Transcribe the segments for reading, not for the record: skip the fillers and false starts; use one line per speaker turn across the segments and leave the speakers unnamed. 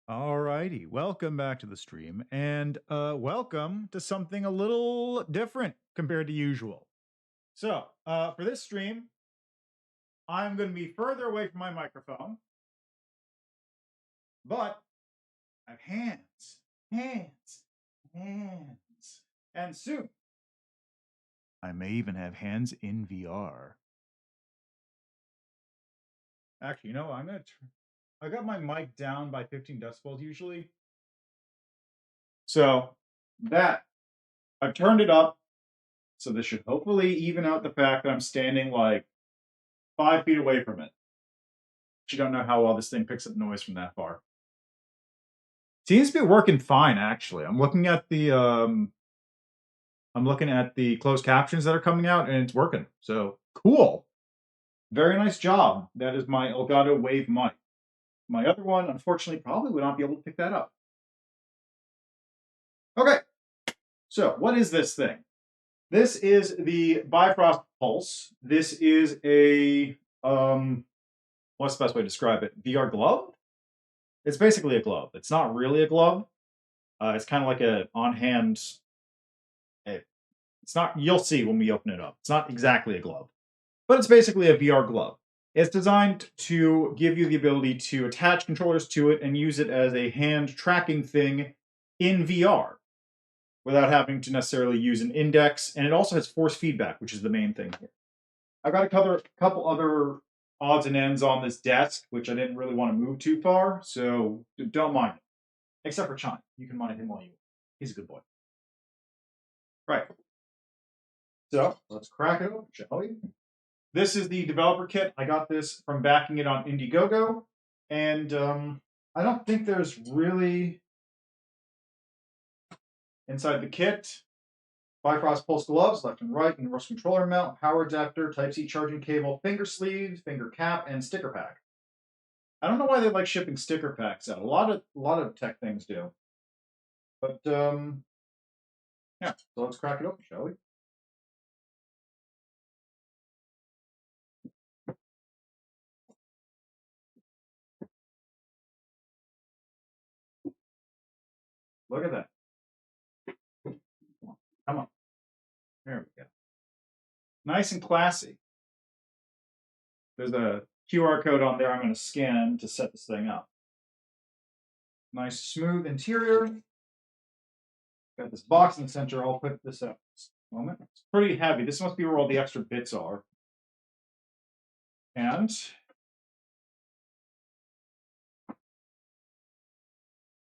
Alrighty, welcome back to the stream, and welcome to something a little different compared to usual. So, for this stream, I'm going to be further away from my microphone, but I have hands, and soon I may even have hands in VR. Actually, you know, I got my mic down by 15 decibels usually, so that I've turned it up. So this should hopefully even out the fact that I'm standing like 5 feet away from it. You don't know how well this thing picks up noise from that far. Seems to be working fine, actually. I'm looking at the closed captions that are coming out, and it's working. So cool. Very nice job. That is my Elgato Wave mic. My other one, unfortunately, probably would not be able to pick that up. Okay. So what is this thing? This is the Bifrost Pulse. This is a what's the best way to describe it? VR glove? It's basically a glove. It's not really a glove. It's kind of like a on-hand. It's not. You'll see when we open it up. It's not exactly a glove, but it's basically a VR glove. It's designed to give you the ability to attach controllers to it and use it as a hand tracking thing in VR without having to necessarily use an index. And it also has force feedback, which is the main thing here. I've got a couple other odds and ends on this desk, which I didn't really want to move too far, so don't mind it. Except for Chime. You can mind him while you want. He's a good boy. Right. So let's crack it open, shall we? This is the developer kit. I got this from backing it on Indiegogo, and I don't think there's really inside the kit. Bifrost pulse gloves, left and right, universal controller mount, power adapter, Type-C charging cable, finger sleeve, finger cap, and sticker pack. I don't know why they like shipping sticker packs out. A lot of tech things do. But yeah, so let's crack it open, shall we? Look at that. Come on. There we go. Nice and classy. There's a QR code on there I'm going to scan to set this thing up. Nice smooth interior. Got this box in the center. I'll put this up this moment. It's pretty heavy. This must be where all the extra bits are. And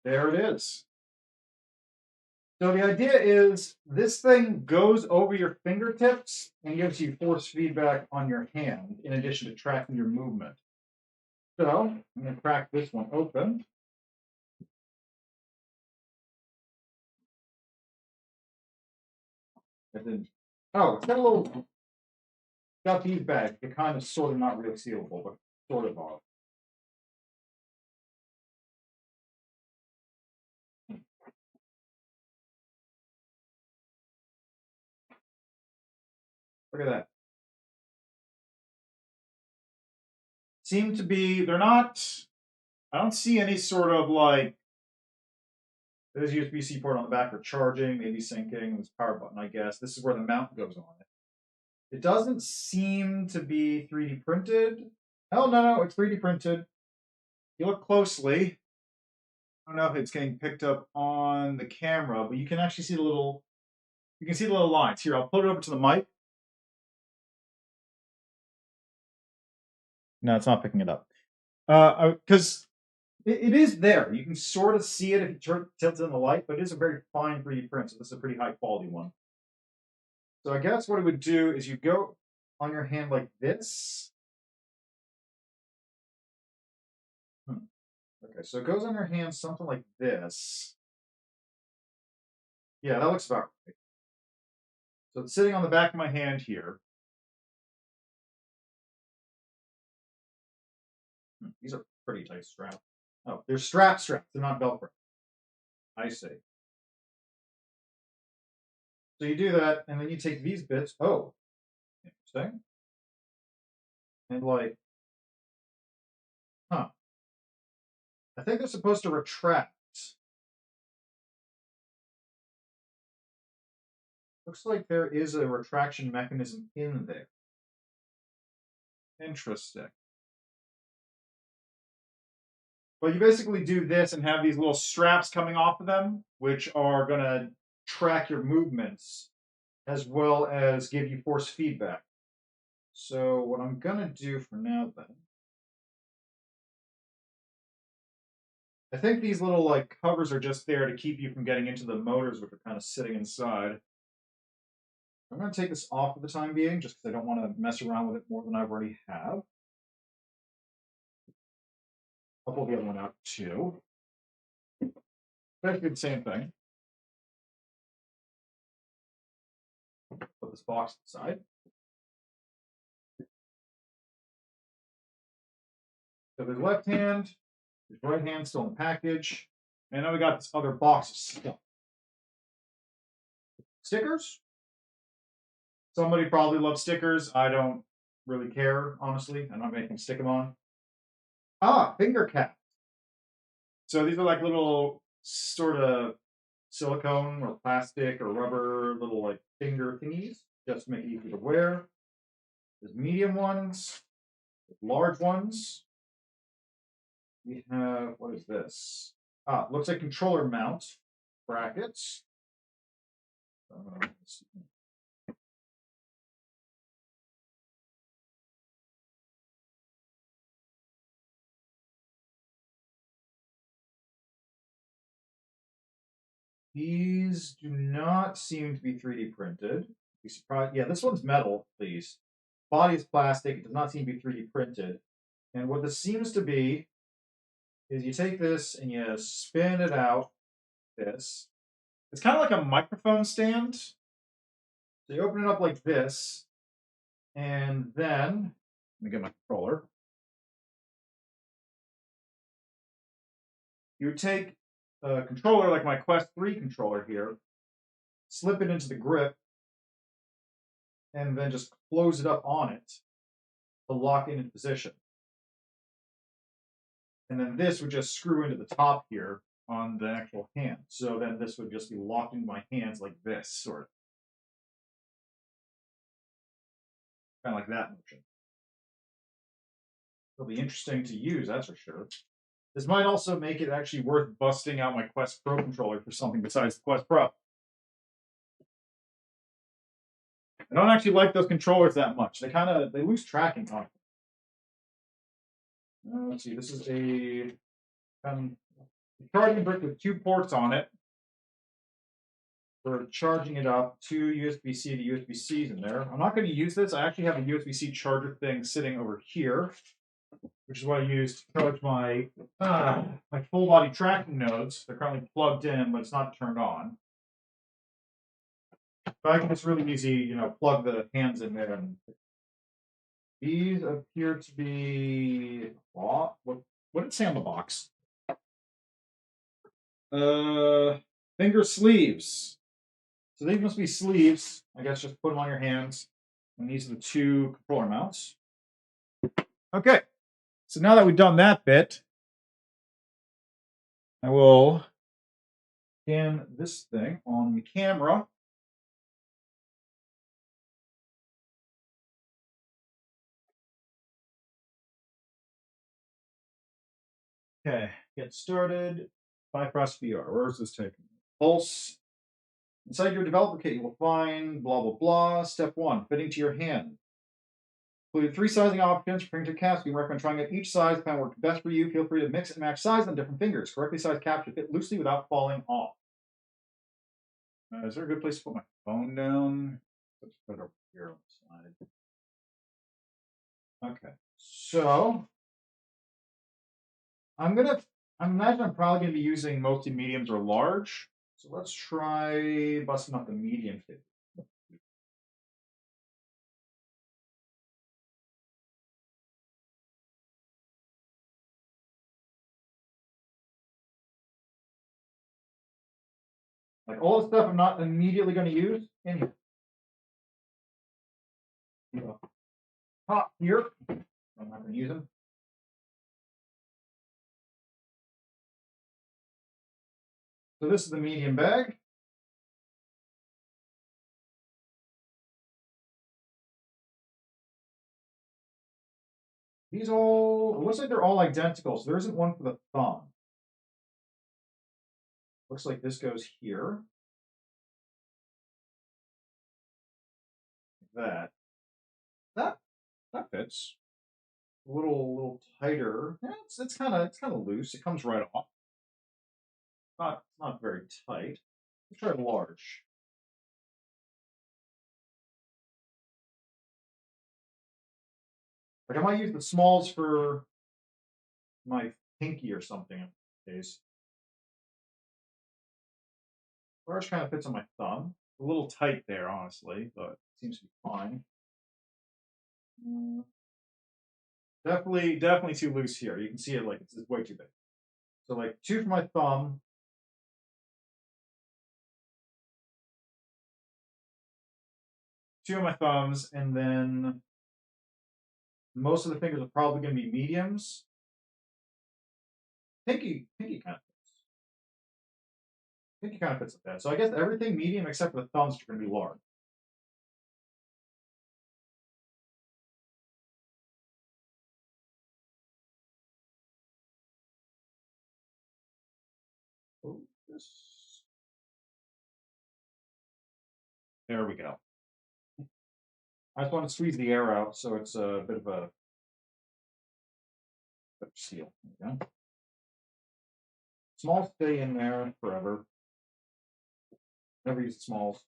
there it is. So the idea is this thing goes over your fingertips and gives you force feedback on your hand in addition to tracking your movement. So I'm going to crack this one open. Oh, it's got a little got these bags. They're kind of sort of not really sealable, but sort of are. Look at that. Seem to be, they're not, I don't see any sort of like, there's a USB-C port on the back for charging, maybe syncing, this power button, I guess. This is where the mount goes on it. It doesn't seem to be 3D printed. Oh, no, it's 3D printed. If you look closely, I don't know if it's getting picked up on the camera, but you can actually see the little, lines. Here, I'll put it over to the mic. No, it's not picking it up. Because it is there. You can sort of see it if you tilt it in the light, but it is a very fine 3D print, so this is a pretty high quality one. So I guess what it would do is you go on your hand like this. Okay, so it goes on your hand something like this. Yeah, that looks about right. So it's sitting on the back of my hand here. These are pretty tight straps. Oh, they're straps. They're not Velcro. I see. So you do that, and then you take these bits. Oh, interesting. And like, huh. I think they're supposed to retract. Looks like there is a retraction mechanism in there. Interesting. Well, you basically do this and have these little straps coming off of them, which are going to track your movements as well as give you force feedback. So what I'm going to do for now then, I think these little like covers are just there to keep you from getting into the motors, which are kind of sitting inside. I'm going to take this off for the time being, just because I don't want to mess around with it more than I already have. I'll pull the other one out too. Basically the same thing. Put this box aside. So there's left hand, there's right hand still in the package, and now we got this other box of stuff. Stickers? Somebody probably loves stickers. I don't really care, honestly. I'm not making stick them on. Ah, finger cap. So these are like little sort of silicone or plastic or rubber little like finger thingies, just to make it easy to wear. There's medium ones, large ones. We have, what is this? Ah, looks like controller mount brackets. These do not seem to be 3D printed. Be surprised. Yeah, this one's metal, please. Body is plastic. It does not seem to be 3D printed. And what this seems to be is you take this and you spin it out. This. It's kind of like a microphone stand. So you open it up like this, and then let me get my controller. You would take a controller like my Quest 3 controller here, slip it into the grip, and then just close it up on it to lock it into position. And then this would just screw into the top here on the actual hand. So then this would just be locked into my hands like this, sort of. Kind of like that motion. It'll be interesting to use, that's for sure. This might also make it actually worth busting out my Quest Pro controller for something besides the Quest Pro. I don't actually like those controllers that much. They lose tracking on them. Let's see, this is a charging brick with 2 ports on it for charging it up, 2 USB-C to USB-Cs in there. I'm not going to use this. I actually have a USB-C charger thing sitting over here, which is what I use to charge my full body tracking nodes. They're currently plugged in, but it's not turned on. But I can just really easy, plug the hands in there. And these appear to be what did it say on the box? Finger sleeves. So these must be sleeves. I guess just put them on your hands. And these are the 2 controller mounts. Okay. So now that we've done that bit, I will scan this thing on the camera. Okay, get started. Bifrost VR. Where is this taking me? Pulse. Inside your developer kit, you will find blah, blah, blah. Step 1, fitting to your hand. Include 3 sizing options for printer caps. We recommend trying out each size. Find what works best for you. Feel free to mix and match size on different fingers. Correctly sized caps should fit loosely without falling off. Is there a good place to put my phone down? Let's put it over here on the side. Okay, so I imagine I'm probably going to be using mostly mediums or large. So let's try busting up the medium figure. Like all the stuff I'm not immediately going to use in here. Top here. I'm not going to use them. So this is the medium bag. These all, it looks like they're all identical, so there isn't one for the thumb. Looks like this goes here. That. That that fits. A little tighter. Yeah, it's kind of loose. It comes right off. Not very tight. Let's try large. Like I might use the smalls for my pinky or something in this case. Large kind of fits on my thumb. A little tight there, honestly, but it seems to be fine. Definitely too loose here. You can see it like it's way too big. So like two for my thumb. Two of my thumbs, and then most of the fingers are probably going to be mediums. Pinky kind of fits. Pinky kind of fits like that. So I guess everything medium except for the thumbs are going to be large. Oh, this. There we go. I just want to squeeze the air out so it's a bit of a seal. There we go. Smalls stay in there forever. Never use the smalls.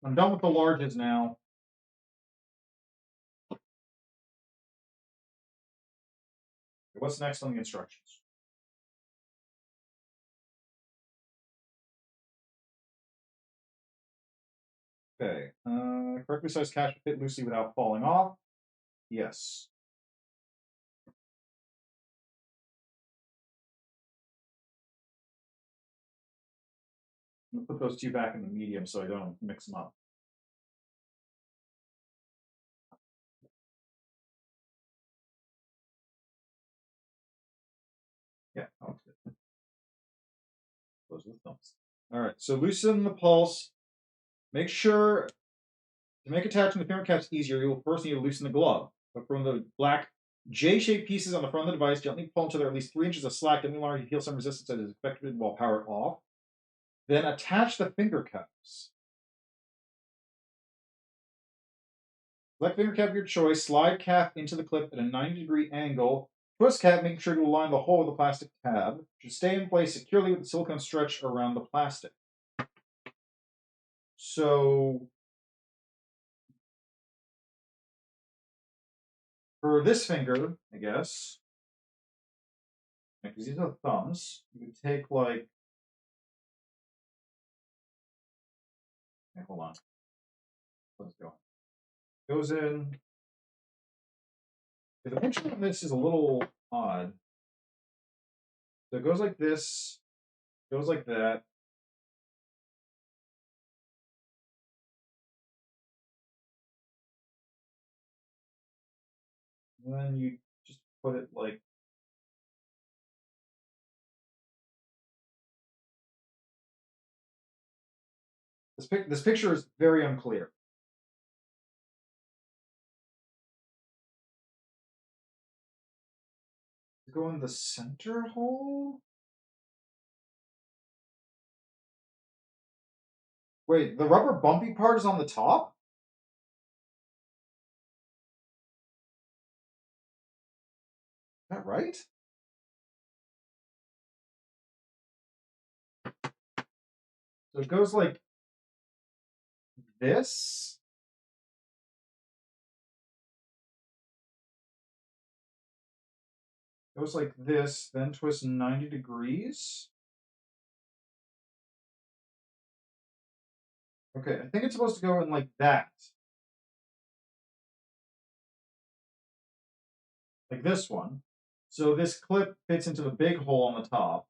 I'm done with the larges now. What's next on the instructions? Okay. Correctly sized cache to fit loosely without falling off. Yes. I'm gonna put those two back in the medium so I don't mix them up. Yeah, that looks good. Those are the thumbs. All right, so loosen the pulse. Make sure to make attaching the finger caps easier, you will first need to loosen the glove. But from the black J-shaped pieces on the front of the device, gently pull until there are at least 3 inches of slack, and longer you feel some resistance that is effective while powered off. Then attach the finger caps. Select finger cap of your choice, slide cap into the clip at a 90-degree angle. Twist cap, making sure to align the hole with the plastic tab. It should stay in place securely with the silicone stretch around the plastic. So for this finger, I guess, because these are the thumbs, you would take like, okay, hold on, let's go. Goes in. The picture of this is a little odd. So it goes like this, goes like that. And then you just put it like this picture is very unclear. Go in the center hole? Wait, the rubber bumpy part is on the top? Is that right? So it goes like this. Goes like this, then twist 90 degrees. Okay, I think it's supposed to go in like that. Like this one. So this clip fits into the big hole on the top.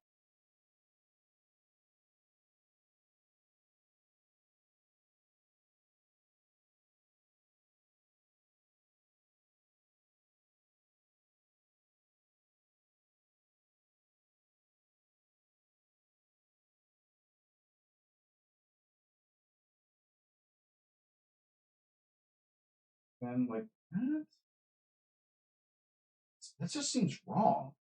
And like, what? That just seems wrong.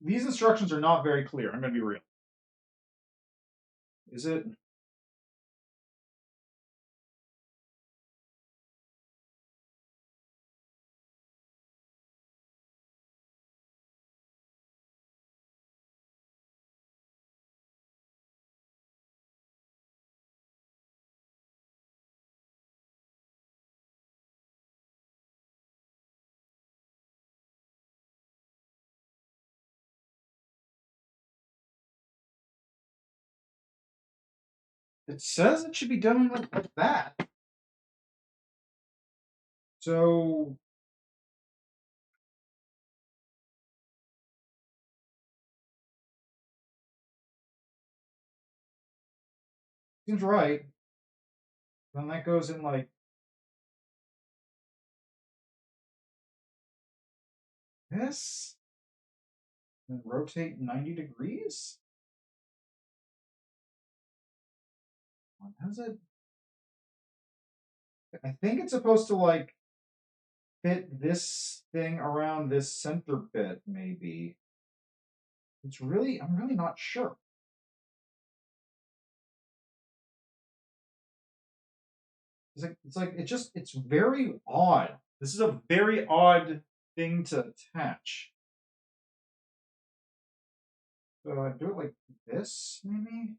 These instructions are not very clear. I'm going to be real. Is it? It says it should be done like that. So seems right. Then that goes in like this. And rotate 90 degrees? How's it? I think it's supposed to like fit this thing around this center bit, maybe. I'm really not sure. It's very odd. This is a very odd thing to attach. So I do it like this, maybe.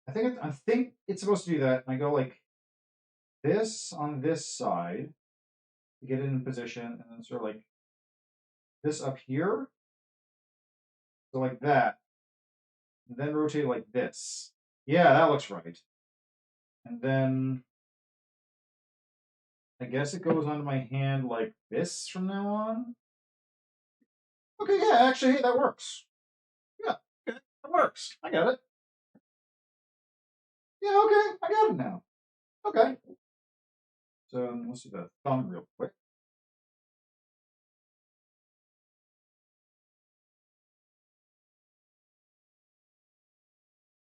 I think it's supposed to do that. And I go like this on this side to get it in position, and then sort of like this up here, so like that, and then rotate like this. Yeah, that looks right. And then I guess it goes onto my hand like this from now on. Okay, yeah, actually, hey, that works. Yeah, okay, that works. I got it. Yeah, okay, I got it now. Okay. So let's do the thumb real quick.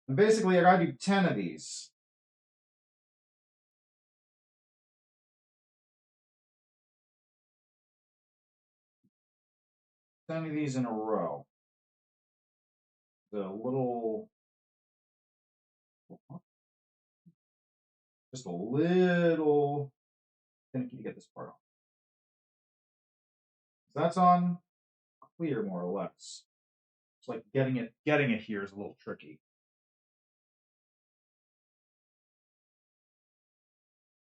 And basically, I gotta do 10 of these. 10 of these in a row. The little, just a little finicky to get this part on. So that's on clear, more or less. It's like getting it here is a little tricky.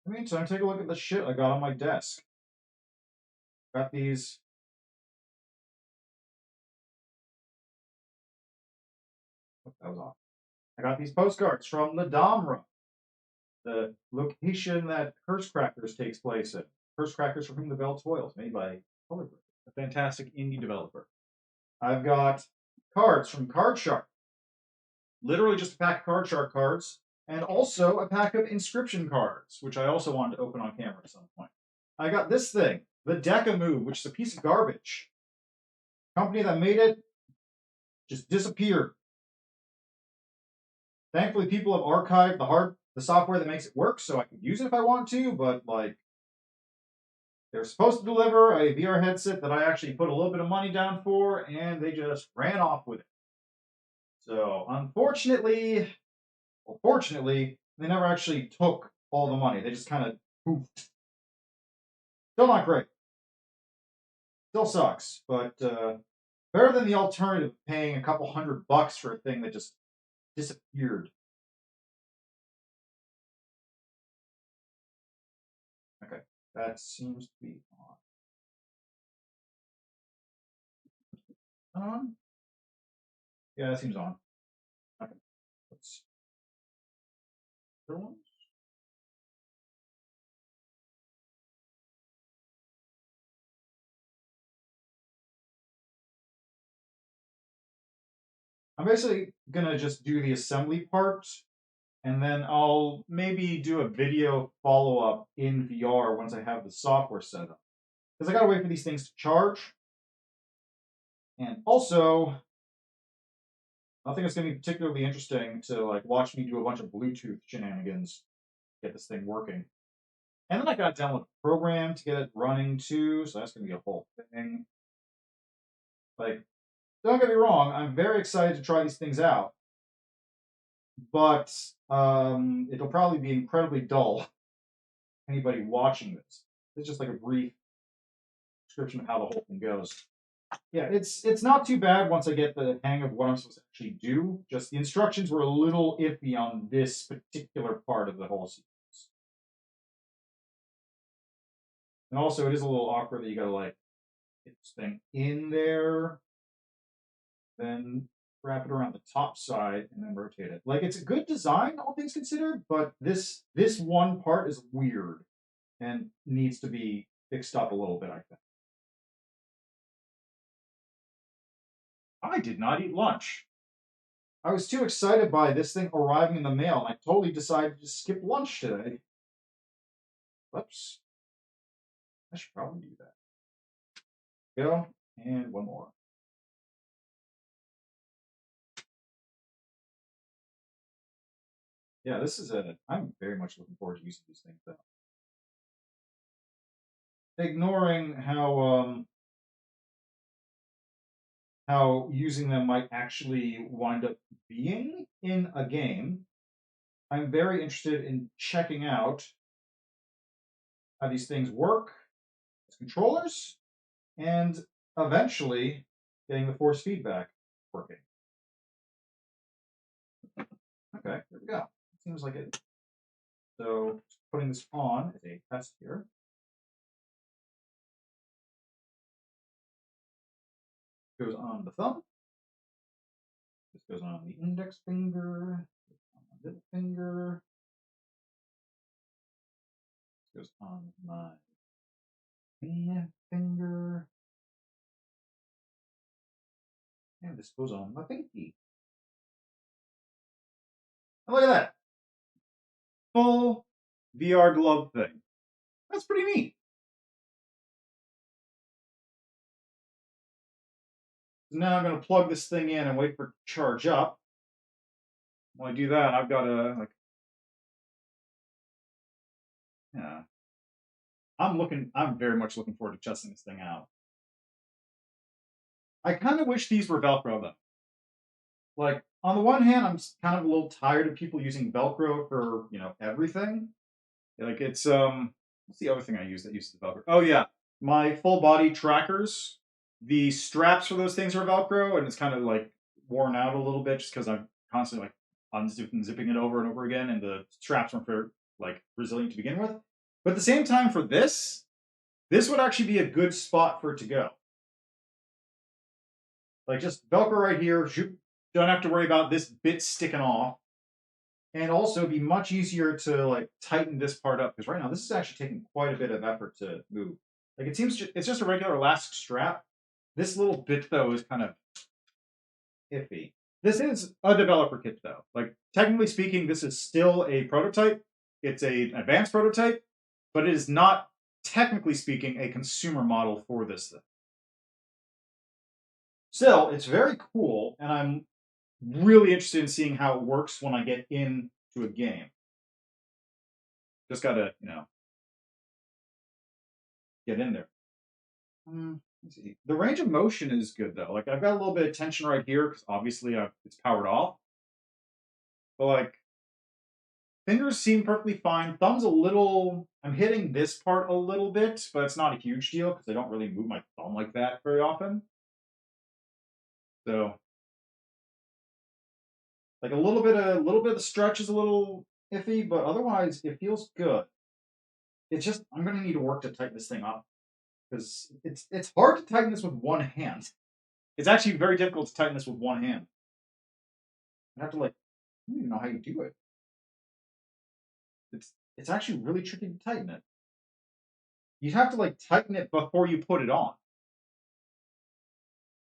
In the meantime, take a look at the shit I got on my desk. Got these. Oh, that was off. I got these postcards from the Domra, the location that Curse Crackers takes place in. Curse Crackers for Whom the Bell Toils, made by Colorblick, a fantastic indie developer. I've got cards from Card Shark, literally just a pack of Card Shark cards, and also a pack of inscription cards, which I also wanted to open on camera at some point. I got this thing, the Deca Move, which is a piece of garbage. Company that made it just disappeared. Thankfully, people have archived the software that makes it work, so I can use it if I want to. But like, they're supposed to deliver a VR headset that I actually put a little bit of money down for, and they just ran off with it. So unfortunately, well, fortunately, they never actually took all the money. They just kind of poofed. Still not great. Still sucks, but better than the alternative of paying a couple $100 for a thing that just disappeared. Okay, that seems to be on. Yeah, that seems on. Okay, let's other ones. I'm basically gonna just do the assembly part, and then I'll maybe do a video follow up in VR once I have the software set up. Because I gotta wait for these things to charge. And also, I think it's going to be particularly interesting to like watch me do a bunch of Bluetooth shenanigans, get this thing working. And then I got to download a program to get it running too, so that's going to be a whole thing. Like, don't get me wrong, I'm very excited to try these things out, but it'll probably be incredibly dull. Anybody watching this, it's just like a brief description of how the whole thing goes. Yeah, it's not too bad once I get the hang of what I'm supposed to actually do. Just the instructions were a little iffy on this particular part of the whole sequence. And also, it is a little awkward that you gotta like get this thing in there, then wrap it around the top side, and then rotate it. Like it's a good design, all things considered, but this one part is weird and needs to be fixed up a little bit, I think. I did not eat lunch. I was too excited by this thing arriving in the mail, and I totally decided to skip lunch today. Whoops. I should probably do that. Go, and one more. Yeah, this is a. I'm very much looking forward to using these things, though. Ignoring how using them might actually wind up being in a game, I'm very interested in checking out how these things work as controllers and eventually getting the force feedback working. Okay, there we go. Seems like it. So putting this on as a test here. Goes on the thumb. This goes on the index finger. On the middle finger. This goes on my ring finger. And this goes on my pinky. And look at that. Full VR glove thing. That's pretty neat. So now I'm going to plug this thing in and wait for it to charge up. When I do that, I've got to like, yeah. I'm very much looking forward to testing this thing out. I kind of wish these were Velcro though. Like on the one hand, I'm kind of a little tired of people using Velcro for everything. Like it's what's the other thing I use that uses the Velcro? Oh yeah, my full body trackers. The straps for those things are Velcro, and it's kind of like worn out a little bit just because I'm constantly like unzipping, zipping it over and over again, and the straps aren't very like resilient to begin with. But at the same time, for this would actually be a good spot for it to go. Like just Velcro right here. Don't have to worry about this bit sticking off, and also be much easier to like tighten this part up because right now this is actually taking quite a bit of effort to move. Like it seems it's just a regular elastic strap. This little bit though is kind of iffy. This is a developer kit though. Like technically speaking, this is still a prototype. It's an advanced prototype, but it is not technically speaking a consumer model for this thing. Still, it's very cool, and I'm really interested in seeing how it works when I get into a game. Just gotta, get in there. Let's see. The range of motion is good though. Like I've got a little bit of tension right here because obviously it's powered off. But like fingers seem perfectly fine. Thumb's a little. I'm hitting this part a little bit, but it's not a huge deal because I don't really move my thumb like that very often. So like a little bit of the stretch is a little iffy, but otherwise it feels good. It's just I'm gonna need to work to tighten this thing up because it's hard to tighten this with one hand. It's actually very difficult to tighten this with one hand. I have to like I don't even know how you do it. It's actually really tricky to tighten it. You have to like tighten it before you put it on.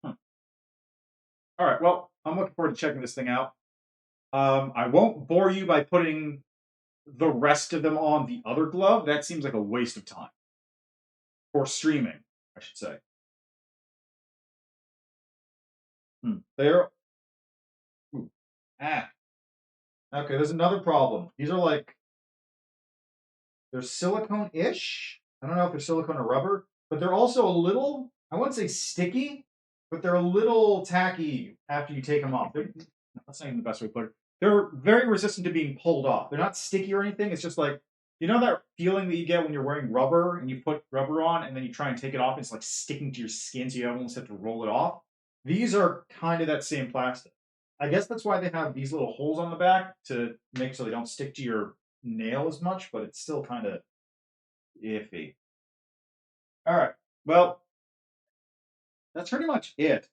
Huh. All right, well, I'm looking forward to checking this thing out. I won't bore you by putting the rest of them on the other glove. That seems like a waste of time. For streaming, I should say. They're Ah. Okay, there's another problem. These are like they're silicone-ish. I don't know if they're silicone or rubber, but they're also a little, I wouldn't say sticky, but they're a little tacky after you take them off. That's not even the best way to put it. They're very resistant to being pulled off. They're not sticky or anything. It's just like, you know that feeling that you get when you're wearing rubber and you put rubber on and then you try and take it off and it's like sticking to your skin so you almost have to roll it off? These are kind of that same plastic. I guess that's why they have these little holes on the back to make so they don't stick to your nail as much, but it's still kind of iffy. All right. Well, that's pretty much it.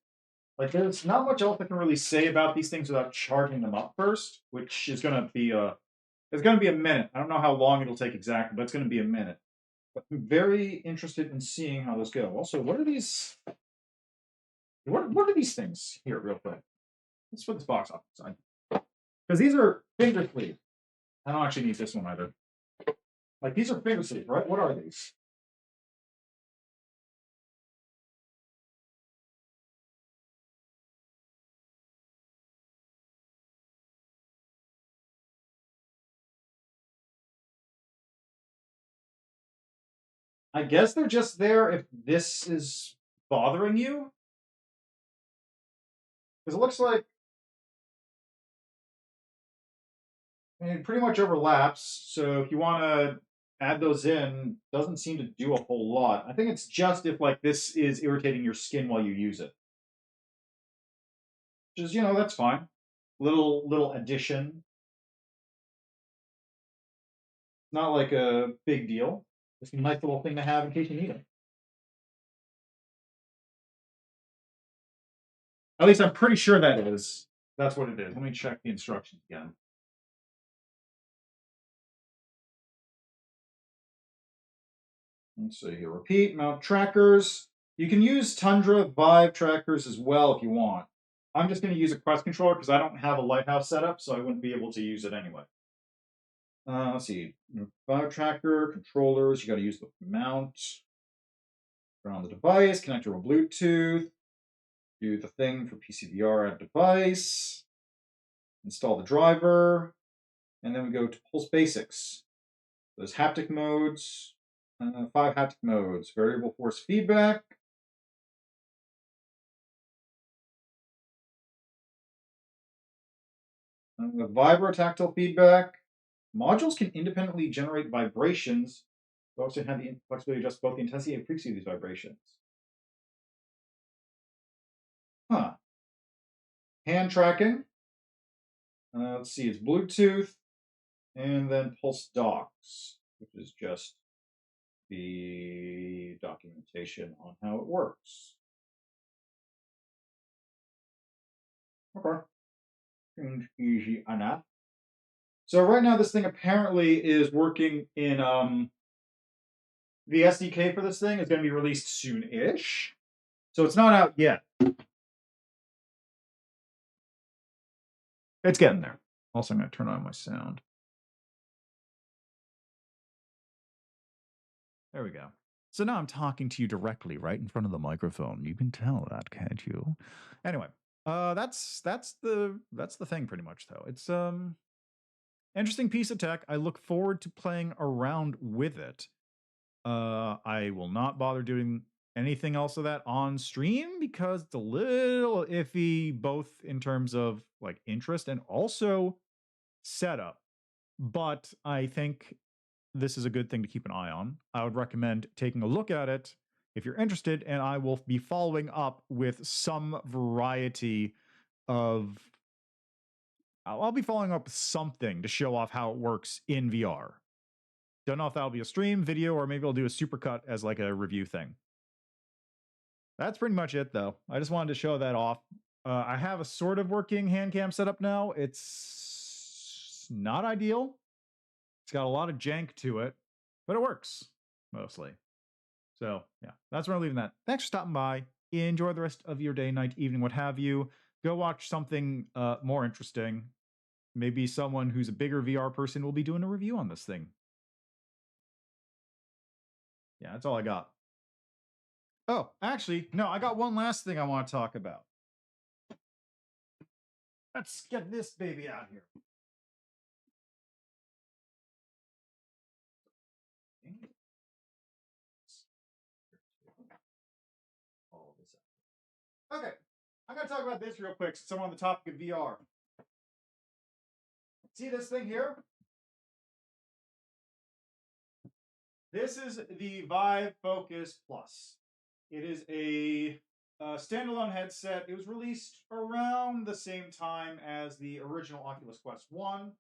Like, there's not much else I can really say about these things without charging them up first, which is gonna be it's gonna be a minute. I don't know how long it'll take exactly, but it's gonna be a minute. But I'm very interested in seeing how those go. Also, what are these? What are these things here, real quick? Let's put this box off the side because these are finger sleeves. I don't actually need this one either. Like these are finger sleeves, right? What are these? I guess they're just there if this is bothering you. Because it looks like it pretty much overlaps. So if you want to add those in, doesn't seem to do a whole lot. I think it's just if like this is irritating your skin while you use it. Which is, that's fine. Little addition. Not like a big deal. Just a nice little thing to have in case you need it. At least I'm pretty sure that is. That's what it is. Let me check the instructions again. Let's see here. Repeat, mount trackers. You can use Tundra Vive trackers as well if you want. I'm just going to use a Quest controller because I don't have a Lighthouse setup, so I wouldn't be able to use it anyway. Let's see. Vive tracker, controllers. You got to use the mount. Turn on the device, connect to a Bluetooth. Do the thing for PCVR add device. Install the driver. And then we go to Pulse Basics. There's haptic modes. 5 haptic modes. Variable force feedback. Vibrotactile feedback. Modules can independently generate vibrations, but also have the flexibility to adjust both the intensity and frequency of these vibrations. Huh. Hand tracking. Let's see, it's Bluetooth, and then Pulse Docs, which is just the documentation on how it works. Okay. Seems easy enough. So right now, this thing apparently is working in the SDK for this thing is going to be released soon-ish. So it's not out yet. It's getting there. Also, I'm going to turn on my sound. There we go. So now I'm talking to you directly right in front of the microphone. You can tell that, can't you? Anyway, that's the thing pretty much though. It's interesting piece of tech. I look forward to playing around with it. I will not bother doing anything else of that on stream because it's a little iffy, both in terms of like interest and also setup. But I think this is a good thing to keep an eye on. I would recommend taking a look at it if you're interested, and I will be following up with some variety of. I'll be following up with something to show off how it works in VR. Don't know if that'll be a stream, video, or maybe I'll do a supercut as like a review thing. That's pretty much it, though. I just wanted to show that off. I have a sort of working hand cam setup now. It's not ideal. It's got a lot of jank to it, but it works mostly. So yeah, that's where I'm leaving that. Thanks for stopping by. Enjoy the rest of your day, night, evening, what have you. Go watch something more interesting. Maybe someone who's a bigger VR person will be doing a review on this thing. Yeah, that's all I got. Oh, actually, no, I got one last thing I want to talk about. Let's get this baby out here. All this out. Okay, I'm going to talk about this real quick since I'm on the topic of VR. See this thing here? This is the Vive Focus Plus. It is a standalone headset. It was released around the same time as the original Oculus Quest 1.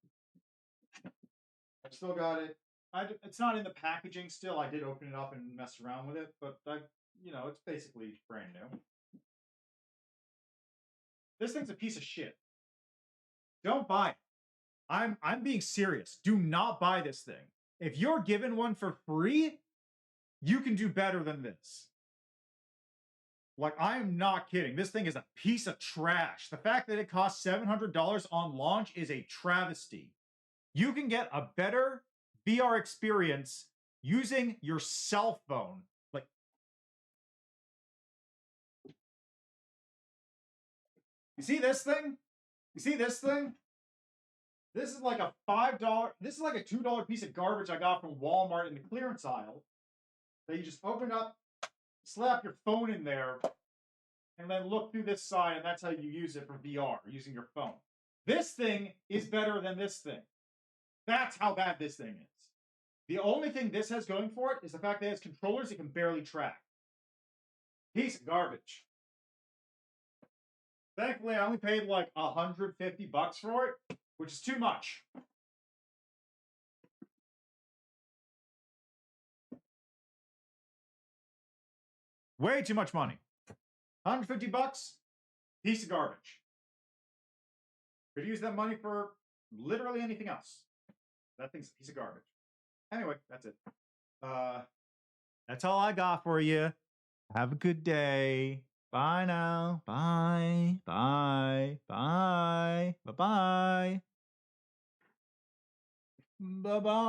I've still got it. It's not in the packaging still. I did open it up and mess around with it, but it's basically brand new. This thing's a piece of shit. Don't buy it. I'm being serious. Do not buy this thing. If you're given one for free, you can do better than this. Like, I'm not kidding. This thing is a piece of trash. The fact that it costs $700 on launch is a travesty. You can get a better VR experience using your cell phone. Like, you see this thing? You see this thing? This is like a $5. This is like a $2 piece of garbage I got from Walmart in the clearance aisle that you just open up, slap your phone in there, and then look through this side, and that's how you use it for VR, using your phone. This thing is better than this thing. That's how bad this thing is. The only thing this has going for it is the fact that it has controllers it can barely track. Piece of garbage. Thankfully, I only paid like $150 for it, which is too much. Way too much money. $150, piece of garbage. Could use that money for literally anything else. That thing's a piece of garbage. Anyway, that's it. That's all I got for you. Have a good day. Bye now. Bye. Bye. Bye. Bye-bye. Bye-bye.